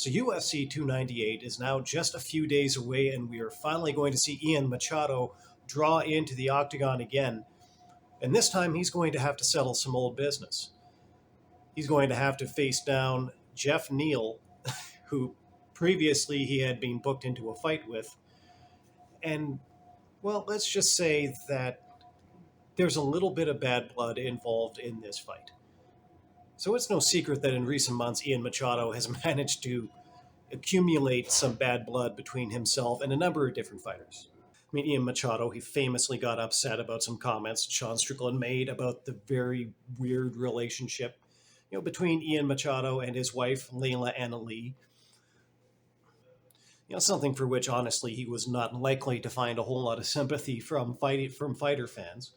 So UFC 298 is now just a few days away, and we are finally going to see Ian Machado draw into the octagon again. And this time he's going to have to settle some old business. He's going to have to face down Geoff Neal, who previously he had been booked into a fight with. And, well, let's just say that there's a little bit of bad blood involved in this fight. So it's no secret that in recent months, Ian Machado has managed to accumulate some bad blood between himself and a number of different fighters. I mean, Ian Machado, he famously got upset about some comments Sean Strickland made about the very weird relationship, between Ian Machado and his wife, Layla Lee. Something for which, honestly, he was not likely to find a whole lot of sympathy from fighter fans,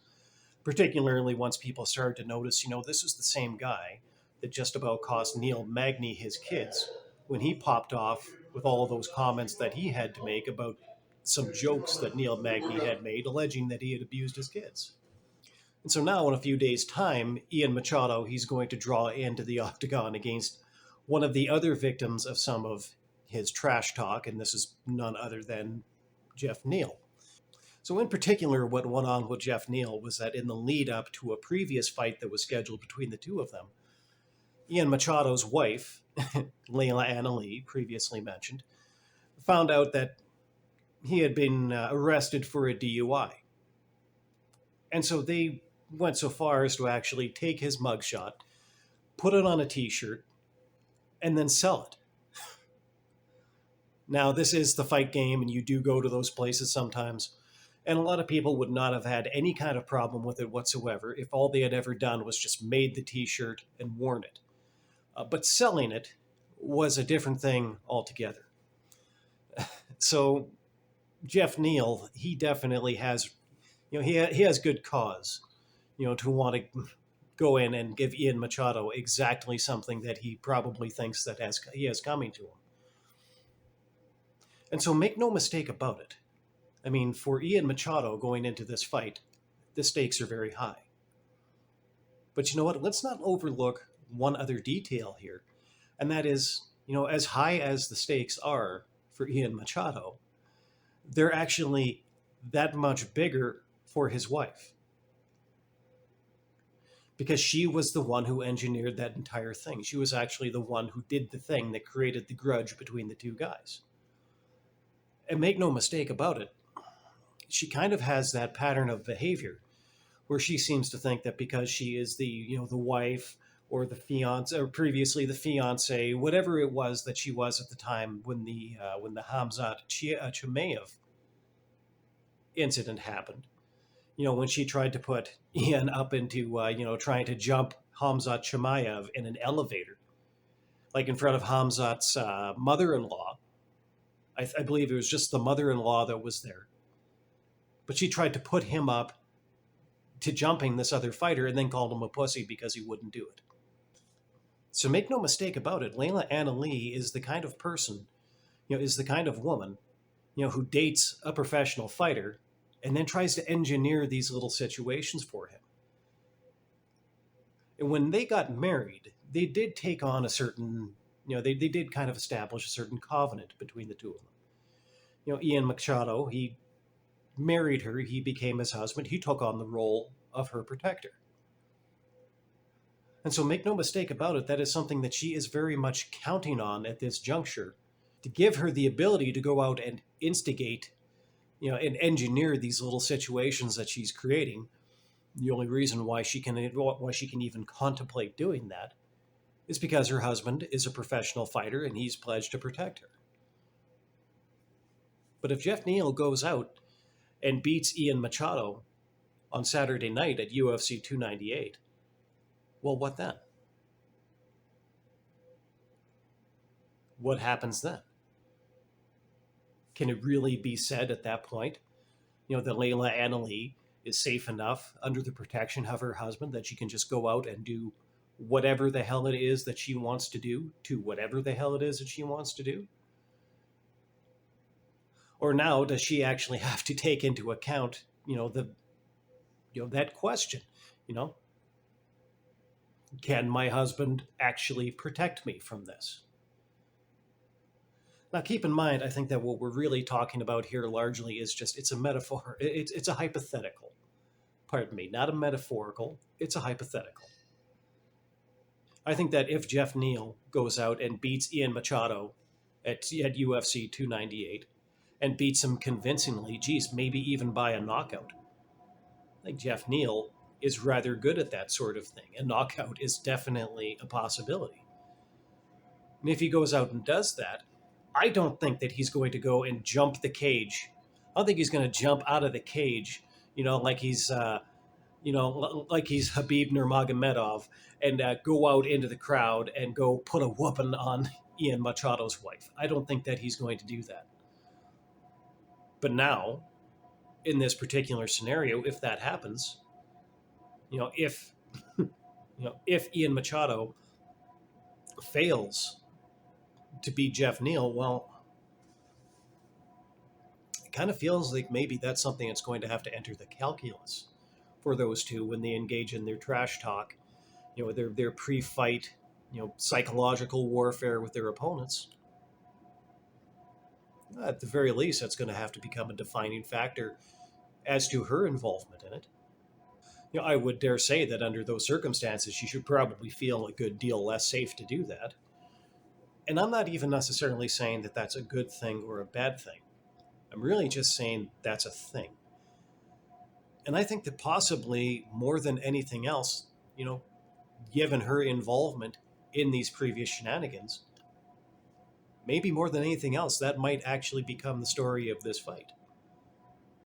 particularly once people started to notice, this is the same guy that just about cost Neil Magny his kids when he popped off with all of those comments that he had to make about some jokes that Neil Magny had made, alleging that he had abused his kids. And so now, in a few days' time, Ian Machado, he's going to draw into the octagon against one of the other victims of some of his trash talk, and this is none other than Geoff Neal. So in particular, what went on with Geoff Neal was that in the lead up to a previous fight that was scheduled between the two of them, Ian Machado's wife, Layla Lee, previously mentioned, found out that he had been arrested for a DUI. And so they went so far as to actually take his mugshot, put it on a t-shirt, and then sell it. Now, this is the fight game, and you do go to those places sometimes. And a lot of people would not have had any kind of problem with it whatsoever if all they had ever done was just made the t-shirt and worn it. But selling it was a different thing altogether. So Geoff Neal, he definitely has, he has good cause, to want to go in and give Ian Machado exactly something that he probably thinks that he has coming to him. And so make no mistake about it. I mean, for Ian Machado going into this fight, the stakes are very high. But you know what? Let's not overlook one other detail here. And that is, as high as the stakes are for Ian Machado, they're actually that much bigger for his wife. Because she was the one who engineered that entire thing. She was actually the one who did the thing that created the grudge between the two guys. And make no mistake about it, she kind of has that pattern of behavior where she seems to think that because she is the wife or the fiance, or previously the fiance, whatever it was that she was at the time when the Hamzat Chimaev incident happened. When she tried to put Ian up into, trying to jump Hamzat Chimaev in an elevator, like in front of Hamzat's mother-in-law. I believe it was just the mother-in-law that was there. But she tried to put him up to jumping this other fighter and then called him a pussy because he wouldn't do it. So make no mistake about it, Layla Lee is the kind of person, is the kind of woman, who dates a professional fighter and then tries to engineer these little situations for him. And when they got married, they did take on a certain, they did kind of establish a certain covenant between the two of them. Ian Machado, he married her, he became his husband, he took on the role of her protector. And so make no mistake about it, that is something that she is very much counting on at this juncture to give her the ability to go out and instigate, and engineer these little situations that she's creating. The only reason why she can even contemplate doing that is because her husband is a professional fighter and he's pledged to protect her. But if Geoff Neal goes out and beats Ian Machado on Saturday night at UFC 298, well, what then? What happens then? Can it really be said at that point, that Layla Lee is safe enough under the protection of her husband that she can just go out and do whatever the hell it is that she wants to do to whatever the hell it is that she wants to do? Or now does she actually have to take into account, that question, can my husband actually protect me from this? Now, keep in mind, I think that what we're really talking about here largely is just it's a metaphor. It's a hypothetical. Pardon me, not a metaphorical. It's a hypothetical. I think that if Geoff Neal goes out and beats Ian Machado at UFC 298 and beats him convincingly, geez, maybe even by a knockout, I think Geoff Neal is rather good at that sort of thing. A knockout is definitely a possibility. And if he goes out and does that, I don't think that he's going to go and jump the cage. I don't think he's going to jump out of the cage, like like he's Habib Nurmagomedov, and go out into the crowd and go put a whooping on Ian Machado's wife. I don't think that he's going to do that. But now, in this particular scenario, if that happens, if if Ian Machado fails to beat Geoff Neal, well, it kind of feels like maybe that's something that's going to have to enter the calculus for those two when they engage in their trash talk, their pre-fight, psychological warfare with their opponents. At the very least, that's going to have to become a defining factor as to her involvement in it. I would dare say that under those circumstances, she should probably feel a good deal less safe to do that. And I'm not even necessarily saying that that's a good thing or a bad thing. I'm really just saying that's a thing. And I think that possibly more than anything else, given her involvement in these previous shenanigans, maybe more than anything else, that might actually become the story of this fight.